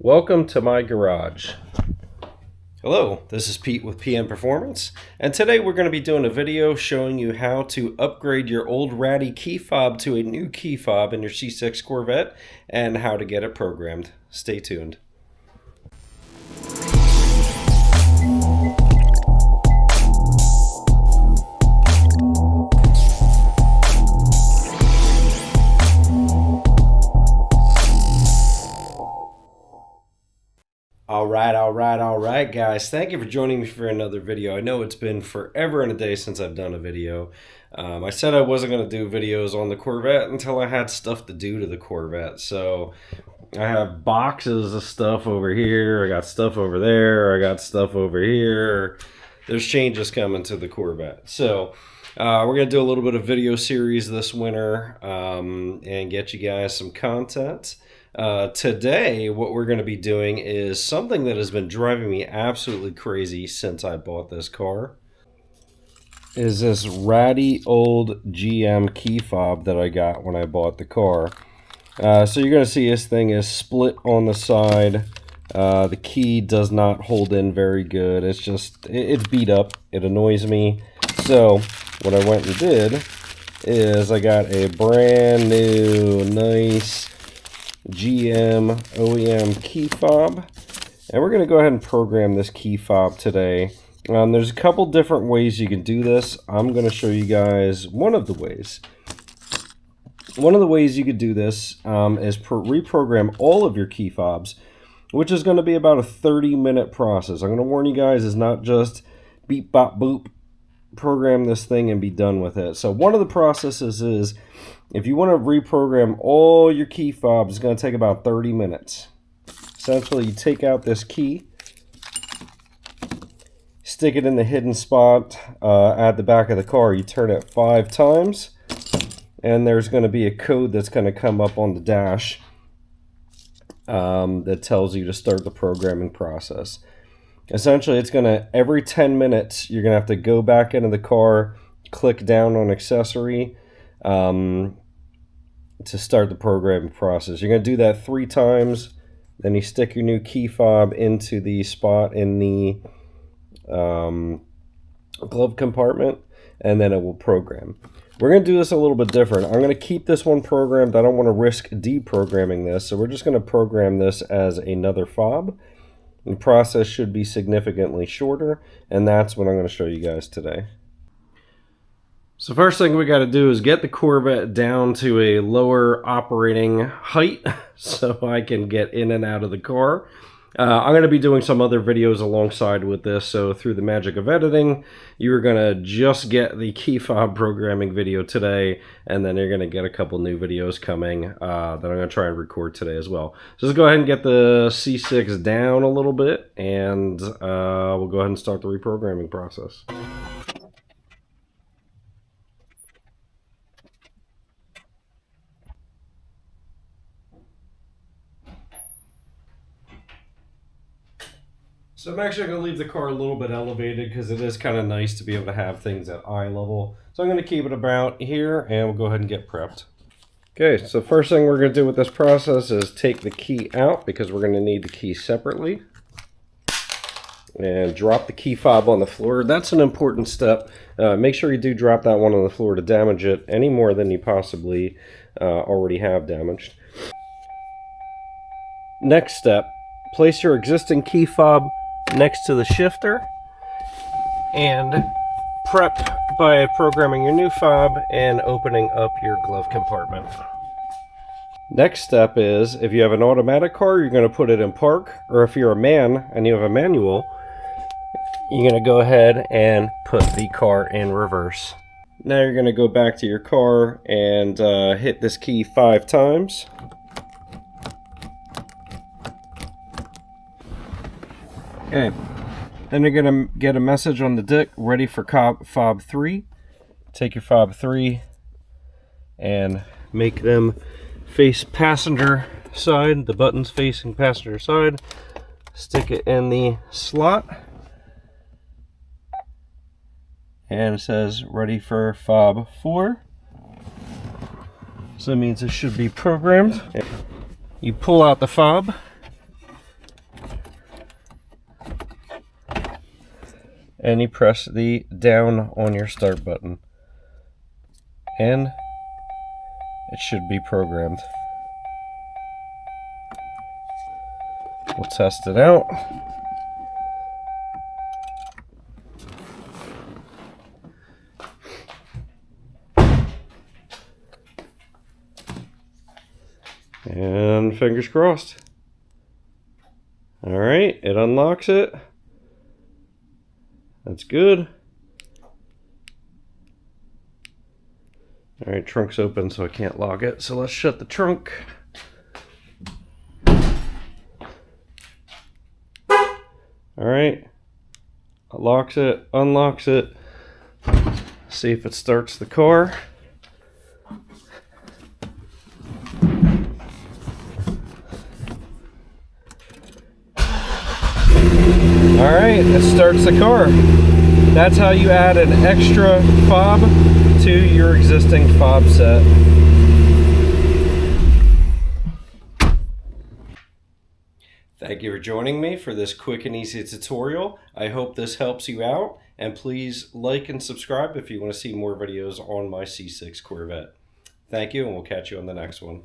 Welcome to my garage. Hello, this is Pete with PM Performance, and today we're going to be doing a video showing you how to upgrade your old ratty key fob to a new key fob in your C6 Corvette and how to get it programmed. Stay tuned. All right, guys. Thank you for joining me for another video. I know it's been forever and a day since I've done a video. I said I wasn't going to do videos on the Corvette until I had stuff to do to the Corvette. So I have boxes of stuff over here. I got stuff over there. I got stuff over here. There's changes coming to the Corvette. So we're going to do a little bit of video series this winter and get you guys some content. Today, what we're going to be doing is something that has been driving me absolutely crazy since I bought this car. Is this ratty old GM key fob that I got when I bought the car. So you're going to see this thing is split on the side. The key does not hold in very good. It's beat up. It annoys me. So what I went and did is I got a brand new nice GM OEM key fob, and we're going to go ahead and program this key fob today. There's a couple different ways you can do this. I'm going to show you guys one of the ways. One of the ways you could do this is reprogram all of your key fobs, which is going to be about a 30-minute process. I'm going to warn you guys, it's not just beep bop boop, program this thing and be done with it. So one of the processes is, if you want to reprogram all your key fobs, it's going to take about 30 minutes. Essentially, you take out this key, stick it in the hidden spot at the back of the car. You turn it 5 times, and there's going to be a code that's going to come up on the dash that tells you to start the programming process. Essentially, it's going to, every 10 minutes, you're going to have to go back into the car, click down on accessory, to start the programming process. You're going to do that 3 times. Then you stick your new key fob into the spot in the glove compartment, and then it will program. We're going to do this a little bit different. I'm going to keep this one programmed. I don't want to risk deprogramming this, so we're just going to program this as another fob. The process should be significantly shorter, and that's what I'm going to show you guys today. So first thing we got to do is get the Corvette down to a lower operating height so I can get in and out of the car. I'm going to be doing some other videos alongside with this, so through the magic of editing, you're going to just get the key fob programming video today, and then you're going to get a couple new videos coming that I'm going to try and record today as well. So let's go ahead and get the C6 down a little bit, and we'll go ahead and start the reprogramming process. So I'm actually going to leave the car a little bit elevated because it is kind of nice to be able to have things at eye level. So I'm going to keep it about here, and we'll go ahead and get prepped. Okay, so first thing we're going to do with this process is take the key out, because we're going to need the key separately. And drop the key fob on the floor. That's an important step. Make sure you do drop that one on the floor to damage it any more than you possibly already have damaged. Next step, place your existing key fob next to the shifter and prep by programming your new fob and opening up your glove compartment. Next step is, if you have an automatic car, you're going to put it in park, or if you're a man and you have a manual, you're going to go ahead and put the car in reverse. Now you're going to go back to your car and hit this key 5 times. Okay, then you're going to get a message on the dick, ready for fob 3. Take your fob 3 and make them face passenger side, the buttons facing passenger side. Stick it in the slot. And it says ready for fob 4. So that means it should be programmed. You pull out the fob, and you press the down on your start button, and it should be programmed. We'll test it out. And fingers crossed. All right, it unlocks it. That's good. All right, trunk's open, so I can't lock it. So let's shut the trunk. All right, it locks it, unlocks it. See if it starts the car. Alright, it starts the car. That's how you add an extra fob to your existing fob set. Thank you for joining me for this quick and easy tutorial. I hope this helps you out, and please like and subscribe if you want to see more videos on my C6 Corvette. Thank you, and we'll catch you on the next one.